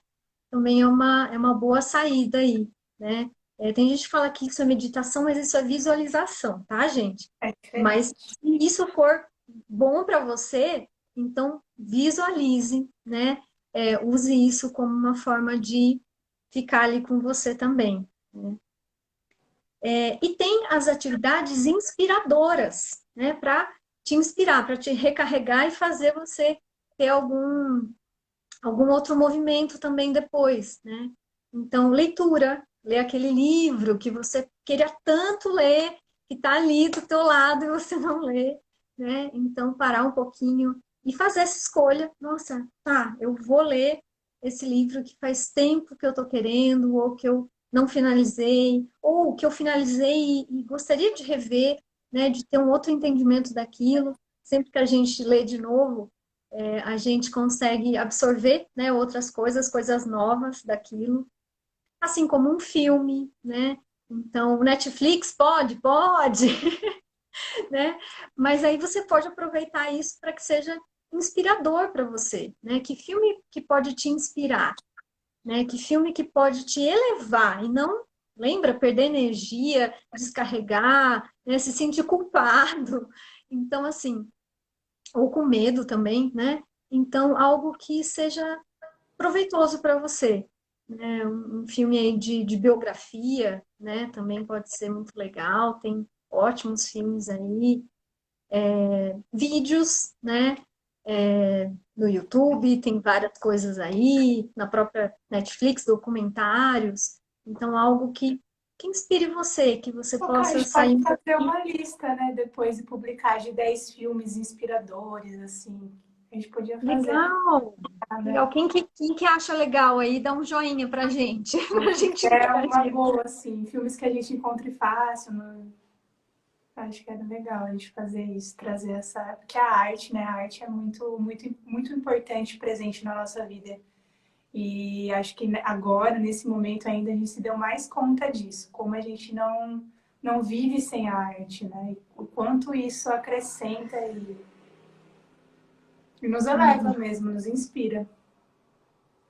também é uma boa saída aí, né? Tem gente que fala que isso é meditação, mas isso é visualização, tá, gente? é Mas diferente. se isso for bom para você, então visualize, né? Use isso como uma forma de ficar ali com você também, né? E tem as atividades inspiradoras, né? Para te inspirar, para te recarregar e fazer você ter algum outro movimento também depois, né? Então, leitura, ler aquele livro que você queria tanto ler, que está ali do teu lado e você não lê, né? Então, parar um pouquinho e fazer essa escolha. Nossa, tá, eu vou ler esse livro que faz tempo que eu estou querendo, ou que eu não finalizei, ou que eu finalizei e gostaria de rever, né? De ter um outro entendimento daquilo. Sempre que a gente lê de novo, a gente consegue absorver, né, outras coisas novas daquilo, assim como um filme, né? Então, Netflix pode, né? Mas aí você pode aproveitar isso para que seja inspirador para você, né? Que filme que pode te inspirar, né? Que filme que pode te elevar e não, lembra, perder energia, descarregar, né? Se sentir culpado. Então, assim, ou com medo também, né? Então, algo que seja proveitoso para você, né? Um filme aí de biografia, né? Também pode ser muito legal, tem ótimos filmes aí, vídeos, né? No YouTube, tem várias coisas aí, na própria Netflix, documentários. Então, algo que inspire você, que você Pô, cara, a possa gente pode sair um fazer pouquinho. uma lista, né? Depois de publicar de 10 filmes inspiradores, assim. A gente podia fazer, Legal! né? Legal. Quem que acha legal aí, dá um joinha pra gente, pra Acho que gente é ver a uma dica. boa, assim. Filmes que a gente encontre fácil. Acho que era legal a gente fazer isso, trazer essa. Porque a arte, né? A arte é muito, muito, muito importante, presente na nossa vida. E acho que agora, nesse momento ainda, a gente se deu mais conta disso. Como a gente não vive sem a arte, né? E o quanto isso acrescenta e nos eleva Uhum. mesmo, nos inspira.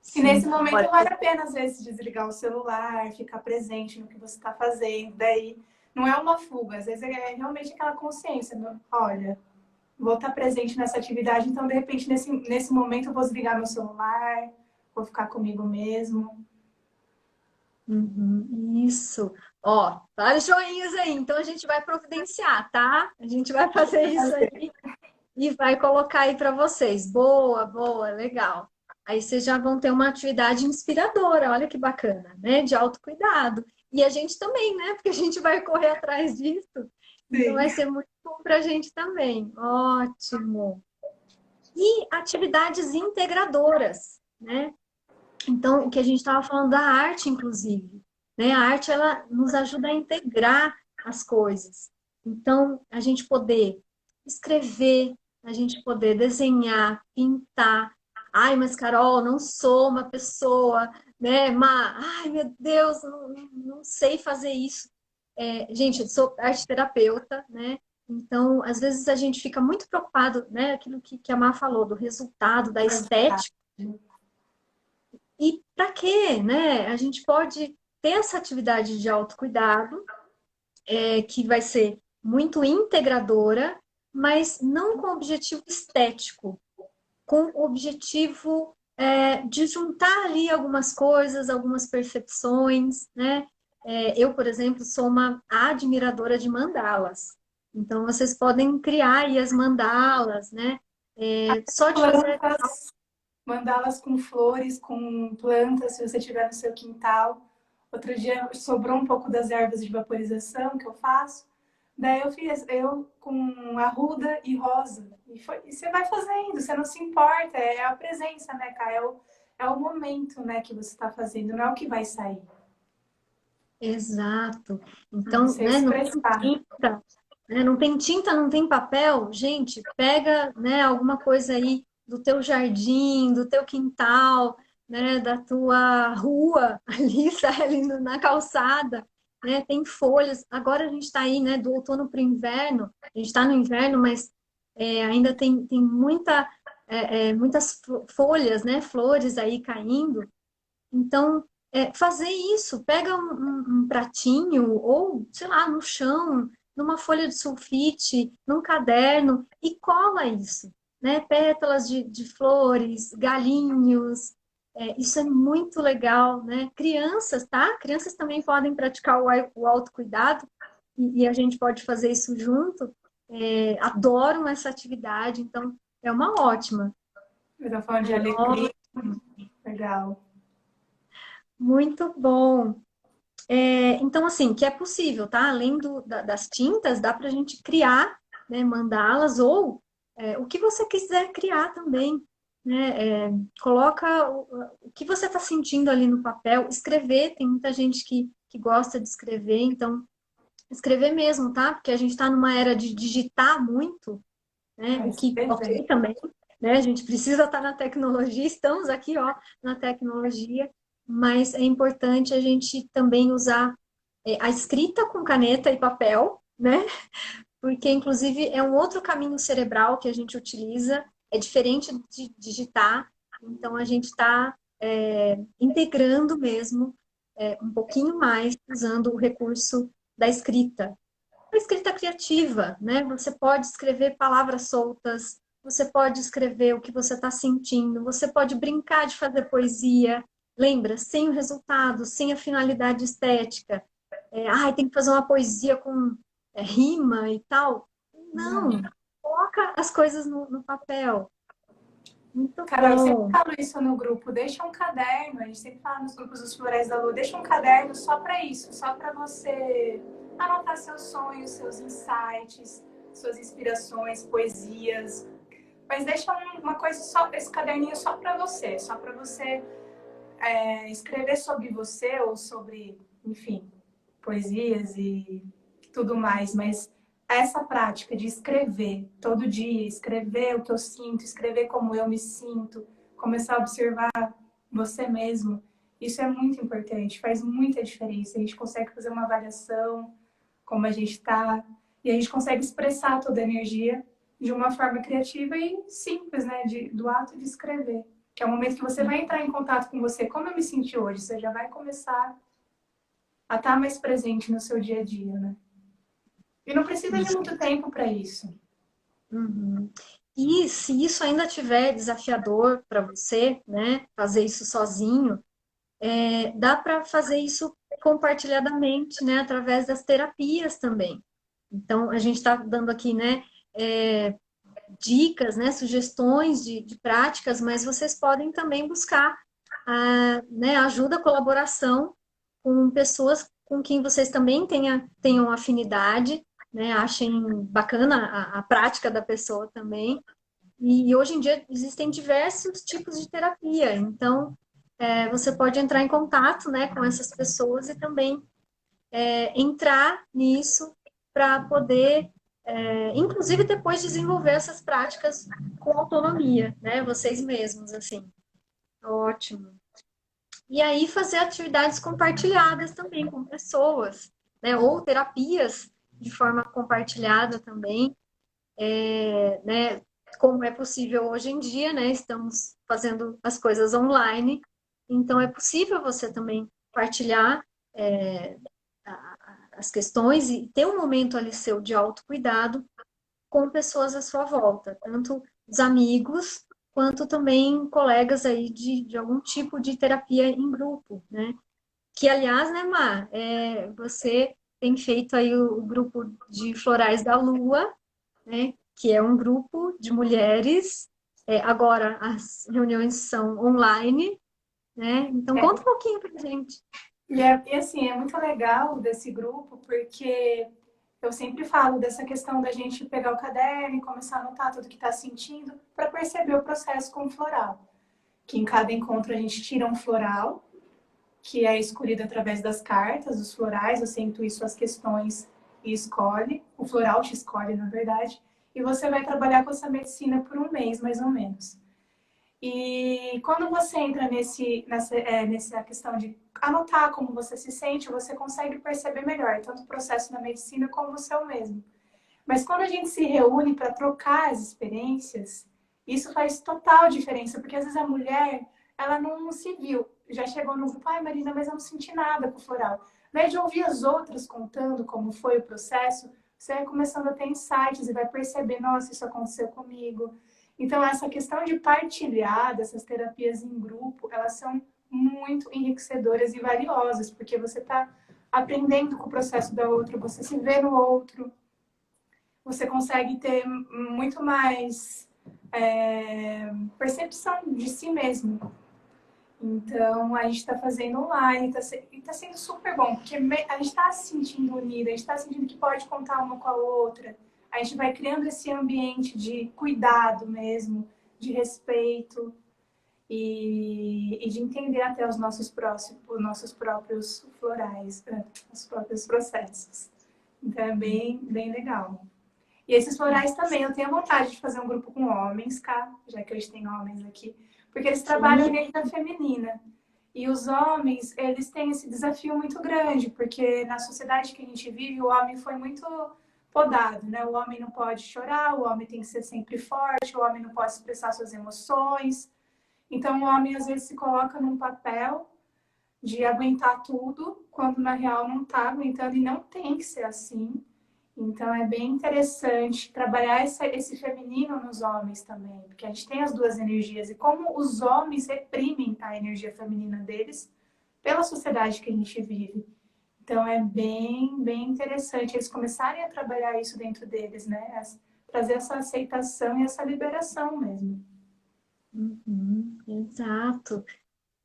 E Sim, nesse momento olha, vale a pena, às vezes, desligar o celular, ficar presente no que você está fazendo. Daí não é uma fuga, às vezes é realmente aquela consciência. Olha, vou estar presente nessa atividade, então, de repente, nesse momento, eu vou desligar meu celular, vou ficar comigo mesmo. isso. Ó, vários joinhas aí. Então a gente vai providenciar, tá? A gente vai fazer isso aí e vai colocar aí para vocês. Boa, boa, legal. Aí vocês já vão ter uma atividade inspiradora, olha que bacana, né? De autocuidado. E a gente também, né? Porque a gente vai correr atrás disso. Então Sim. vai ser muito bom para a gente também. Ótimo. E atividades integradoras, né? Então, o que a gente estava falando da arte, inclusive. né? A arte, ela nos ajuda a integrar as coisas. Então, a gente poder escrever, a gente poder desenhar, pintar. Ai, mas Carol, não sou uma pessoa, né? Ai, meu Deus, não sei fazer isso. Gente, eu sou arte terapeuta, né? Então, às vezes a gente fica muito preocupado, né? Aquilo que a Má falou, do resultado, da estética. E para quê, né? A gente pode ter essa atividade de autocuidado, que vai ser muito integradora, mas não com objetivo estético, com o objetivo de juntar ali algumas coisas, algumas percepções, né? Eu, por exemplo, sou uma admiradora de mandalas. Então, vocês podem criar aí as mandalas, né? Só de fazer... Plantas, mandá-las com flores, com plantas, se você tiver no seu quintal. Outro dia sobrou um pouco das ervas de vaporização que eu faço. Daí eu fiz eu com arruda e rosa. E você vai fazendo, você não se importa, é a presença, né, cara? É o momento, né, que você está fazendo, não é o que vai sair. Exato. Então, Você né, não tem expressar. tinta, né, não tem tinta, não tem papel. Gente, pega, né, alguma coisa aí do teu jardim, do teu quintal, né, da tua rua, ali, sai ali na calçada, né, tem folhas. Agora a gente está aí, né, do outono para o inverno. A gente está no inverno, mas ainda tem muitas folhas, né, flores aí caindo. Então, fazer isso, pega um pratinho ou, sei lá, no chão, numa folha de sulfite, num caderno e cola isso, né? Pétalas de flores, galinhos, isso é muito legal, né? Crianças, tá? Crianças também podem praticar o autocuidado e a gente pode fazer isso junto. Adoram essa atividade, então é uma ótima. Eu tô falando de alecrim. Legal. Muito bom. Então, assim, que é possível, tá? Além das tintas, dá para a gente criar, né, mandalas ou o que você quiser criar também, né? Coloca o que você está sentindo ali no papel, escrever, tem muita gente que gosta de escrever, então, escrever mesmo, tá? Porque a gente está numa era de digitar muito, né? O que, ok, Escrever. também, né? A gente precisa estar na tecnologia, estamos aqui, ó, na tecnologia, mas é importante a gente também usar a escrita com caneta e papel, né? Porque, inclusive, é um outro caminho cerebral que a gente utiliza, é diferente de digitar, então a gente está integrando mesmo um pouquinho mais usando o recurso da escrita. A escrita criativa, né? Você pode escrever palavras soltas, você pode escrever o que você está sentindo, você pode brincar de fazer poesia, lembra, sem o resultado, sem a finalidade estética. Tem que fazer uma poesia com rima e tal. Não, coloca as coisas no papel. Muito Carol, eu sempre bom. falo isso no grupo, deixa um caderno, a gente sempre fala nos grupos dos Florais da Lua, deixa um caderno só para isso, só para você anotar seus sonhos, seus insights, suas inspirações, poesias, mas deixa uma coisa só, esse caderninho só para você escrever sobre você ou sobre, enfim, poesias e tudo mais, mas essa prática de escrever todo dia, escrever o que eu sinto, escrever como eu me sinto, começar a observar você mesmo, isso é muito importante, faz muita diferença. A gente consegue fazer uma avaliação, como a gente está, e a gente consegue expressar toda a energia de uma forma criativa e simples, né? Do ato de escrever. Que é o momento que você vai entrar em contato com você, como eu me senti hoje, você já vai começar a estar mais presente no seu dia a dia, né? E não precisa de muito tempo para isso. Uhum. E se isso ainda tiver desafiador para você, né, fazer isso sozinho, dá para fazer isso compartilhadamente, né, através das terapias também. Então, a gente está dando aqui, né, dicas, né, sugestões de práticas, mas vocês podem também buscar né, ajuda, colaboração com pessoas com quem vocês também tenham afinidade, né, achem bacana a prática da pessoa também. E hoje em dia existem diversos tipos de terapia, então você pode entrar em contato, né, com essas pessoas e também entrar nisso para poder, inclusive depois desenvolver essas práticas com autonomia, né, vocês mesmos, assim. Ótimo. E aí fazer atividades compartilhadas também com pessoas, né, ou terapias de forma compartilhada também, né, como é possível hoje em dia, né, estamos fazendo as coisas online, então é possível você também partilhar as questões e ter um momento ali seu de autocuidado com pessoas à sua volta, tanto os amigos, quanto também colegas aí de algum tipo de terapia em grupo, né? Que, aliás, né, Mar, você tem feito aí o grupo de Florais da Lua, né? Que é um grupo de mulheres. Agora as reuniões são online, né? Então É, conta um pouquinho pra gente. e assim, é muito legal desse grupo, porque eu sempre falo dessa questão da gente pegar o caderno e começar a anotar tudo que está sentindo para perceber o processo com o floral. Que em cada encontro a gente tira um floral, que é escolhido através das cartas, os florais, você intui suas questões e escolhe. O floral te escolhe, na verdade. E você vai trabalhar com essa medicina por um mês, mais ou menos. E quando você entra nessa questão de anotar como você se sente, você consegue perceber melhor tanto o processo na medicina como o seu mesmo. Mas quando a gente se reúne para trocar as experiências, isso faz total diferença, porque às vezes a mulher, ela não se viu, já chegou no grupo, ai Marina, mas eu não senti nada com o floral. Ao invés de ouvir as outras contando como foi o processo, você vai começando a ter insights e vai perceber, nossa, isso aconteceu comigo. Então, essa questão de partilhar dessas terapias em grupo, elas são muito enriquecedoras e valiosas, porque você está aprendendo com o processo da outra, você se vê no outro, você consegue ter muito mais percepção de si mesmo. Então, a gente está fazendo online e está sendo super bom, porque a gente está se sentindo unida, a gente está sentindo que pode contar uma com a outra. A gente vai criando esse ambiente de cuidado mesmo, de respeito e de entender até os nossos próprios florais, os próprios processos. Então, é bem, bem legal. E esses florais também, eu tenho vontade de fazer um grupo com homens, cá, já que hoje tem homens aqui, porque eles trabalham Sim. energia feminina. E os homens, eles têm esse desafio muito grande, porque na sociedade que a gente vive, o homem foi muito podado, né? O homem não pode chorar, o homem tem que ser sempre forte, o homem não pode expressar suas emoções. Então, o homem às vezes se coloca num papel de aguentar tudo, quando na real não está aguentando e não tem que ser assim. Então é bem interessante trabalhar esse feminino nos homens também, porque a gente tem as duas energias e como os homens reprimem a energia feminina deles pela sociedade que a gente vive. Então é bem, bem interessante eles começarem a trabalhar isso dentro deles, né? Trazer essa aceitação e essa liberação mesmo. Uhum, exato.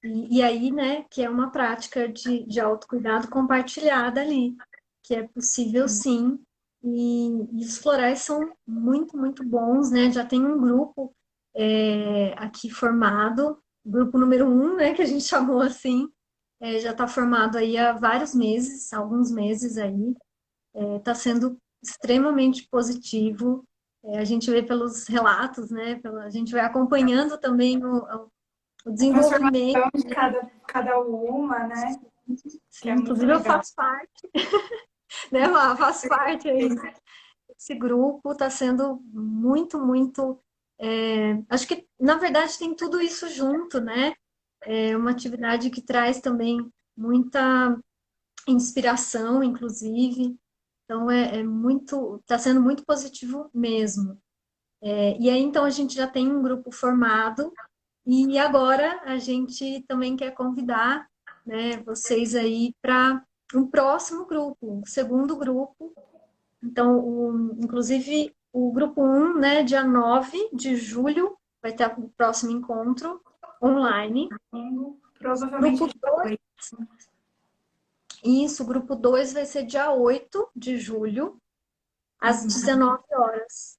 E aí, né, que é uma prática de autocuidado compartilhada ali, que é possível sim. E os florais são muito, muito bons, né? Já tem um grupo aqui formado, grupo número um, né, que a gente chamou assim, já está formado aí há vários meses, alguns meses aí. Está sendo extremamente positivo. A gente vê pelos relatos, né? A gente vai acompanhando também o A desenvolvimento. transformação de cada uma, né? Que Sim, é muito inclusive eu legal. faço parte, né, Má? Faço parte aí desse grupo, está sendo muito, muito. Acho que, na verdade, tem tudo isso junto, né? É uma atividade que traz também muita inspiração, inclusive. Então, está sendo muito positivo mesmo. E aí, então, a gente já tem um grupo formado e agora a gente também quer convidar, né, vocês aí para um próximo grupo, um segundo grupo. Então, inclusive, o grupo um, né, dia 9 de julho, vai ter o próximo encontro online. Provavelmente Grupo de 2, noite. isso, o grupo 2 vai ser dia 8 de julho, às Uhum. 19 horas.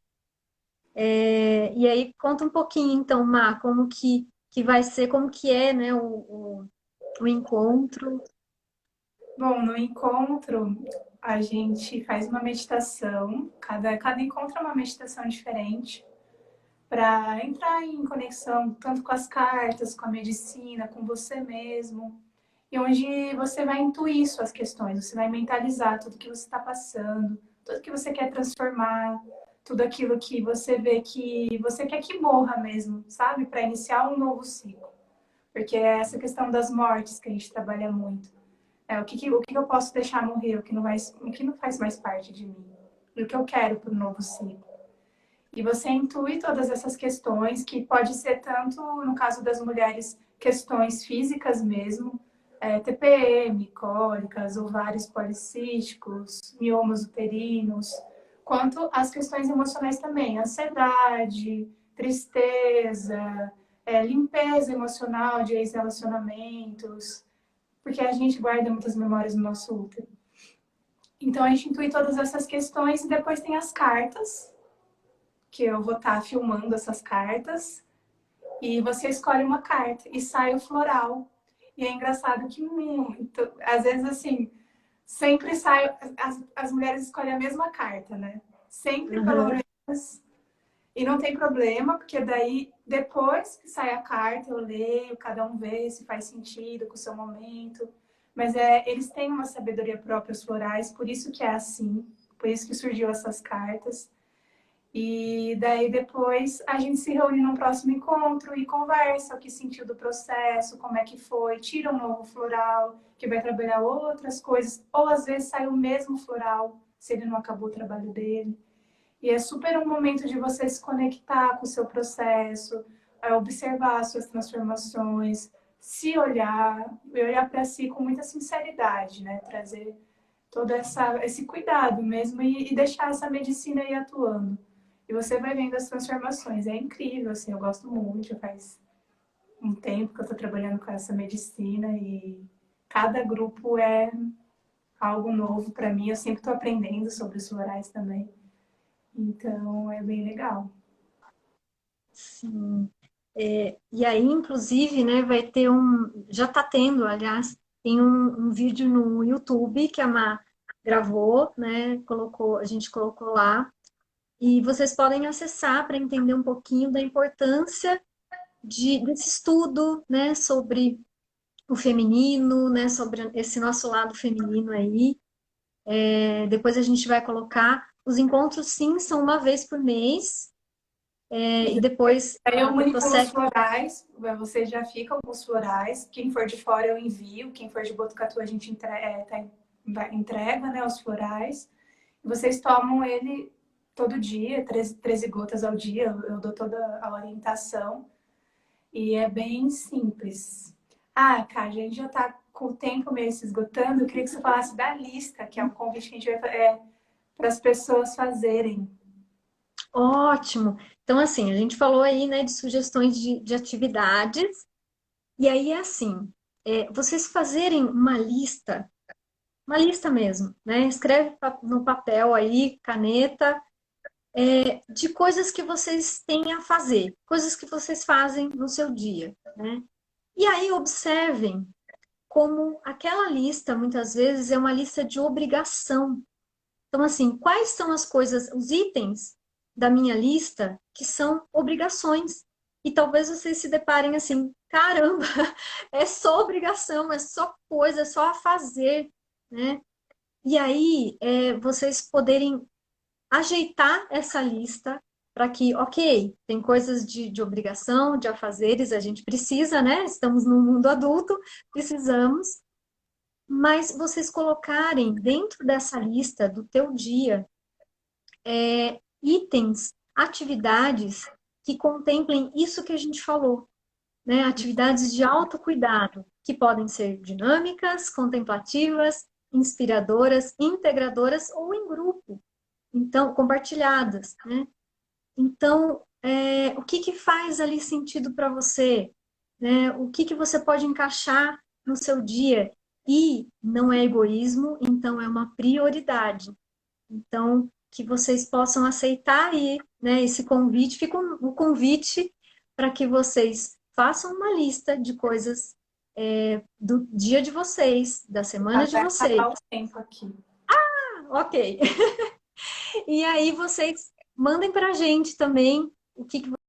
E aí, conta um pouquinho, então, Má, como que que vai ser, como que é, né, o encontro. Bom, no encontro, a gente faz uma meditação, cada encontro é uma meditação diferente, para entrar em conexão tanto com as cartas, com a medicina, com você mesmo, e onde você vai intuir suas questões, você vai mentalizar tudo que você está passando, tudo que você quer transformar, tudo aquilo que você vê que você quer que morra mesmo, sabe? Para iniciar um novo ciclo. Porque é essa questão das mortes que a gente trabalha muito. O que eu posso deixar morrer, o que não faz mais parte de mim, e o que eu quero para o novo ciclo. E você intui todas essas questões, que pode ser tanto, no caso das mulheres, questões físicas mesmo, TPM, cólicas, ovários policísticos, miomas uterinos, quanto as questões emocionais também, ansiedade, tristeza, limpeza emocional de ex-relacionamentos, porque a gente guarda muitas memórias no nosso útero. Então a gente intui todas essas questões e depois tem as cartas, que eu vou estar filmando essas cartas, e você escolhe uma carta e sai o floral. E é engraçado que muito, às vezes assim, sempre sai, as mulheres escolhem a mesma carta, né? Sempre pelo Uhum. menos. E não tem problema, porque daí, depois que sai a carta, eu leio, cada um vê se faz sentido com o seu momento. Mas eles têm uma sabedoria própria, os florais, por isso que é assim, por isso que surgiu essas cartas. E daí depois a gente se reúne num próximo encontro e conversa o que sentiu do processo, como é que foi, tira um novo floral, que vai trabalhar outras coisas, ou às vezes sai o mesmo floral, se ele não acabou o trabalho dele. E é super um momento de você se conectar com o seu processo, observar as suas transformações, se olhar, e olhar para si com muita sinceridade, né? Trazer todo esse cuidado mesmo e deixar essa medicina aí atuando. E você vai vendo as transformações. É incrível, assim, eu gosto muito. Já faz um tempo que eu estou trabalhando com essa medicina e cada grupo é algo novo para mim. Eu sempre estou aprendendo sobre os florais também. Então, é bem legal. Sim. E aí, inclusive, né, vai ter já está tendo, aliás, tem um vídeo no YouTube que a Má gravou, né, a gente colocou lá, e vocês podem acessar para entender um pouquinho da importância desse estudo, né, sobre o feminino, né, sobre esse nosso lado feminino aí. Depois a gente vai colocar, os encontros, sim, são uma vez por mês, e depois Aí eu manipulo os prossegue. florais, você já fica com os florais. Quem for de fora eu envio, quem for de Botucatu a gente entrega, né, os florais. Vocês tomam ele todo dia, 13 gotas ao dia, eu dou toda a orientação. E é bem simples. Ah, Kátia, a gente já está com o tempo meio se esgotando. Eu queria que você falasse da lista, que é um convite que a gente vai fazer para as pessoas fazerem. Ótimo. Então, assim, a gente falou aí, né, de sugestões de atividades, e aí é assim, vocês fazerem uma lista mesmo, né? Escreve no papel aí, caneta, de coisas que vocês têm a fazer, coisas que vocês fazem no seu dia, né? E aí observem como aquela lista, muitas vezes, é uma lista de obrigação. Então, assim, quais são as coisas, os itens da minha lista que são obrigações? E talvez vocês se deparem assim, caramba, é só obrigação, é só coisa, é só a fazer, né? E aí, vocês poderem ajeitar essa lista para que, ok, tem coisas de obrigação, de afazeres, a gente precisa, né? Estamos no mundo adulto, precisamos, mas vocês colocarem dentro dessa lista do teu dia itens, atividades que contemplem isso que a gente falou, né? Atividades de autocuidado, que podem ser dinâmicas, contemplativas, inspiradoras, integradoras ou em grupo, então compartilhadas, né? Então, o que que faz ali sentido para você, né? O que que você pode encaixar no seu dia? E não é egoísmo, então é uma prioridade. Então, que vocês possam aceitar aí, né, esse convite, fica o convite para que vocês façam uma lista de coisas do dia de vocês, da semana de Até vocês. acabar o tempo aqui. Ok. E aí vocês mandem pra gente também o que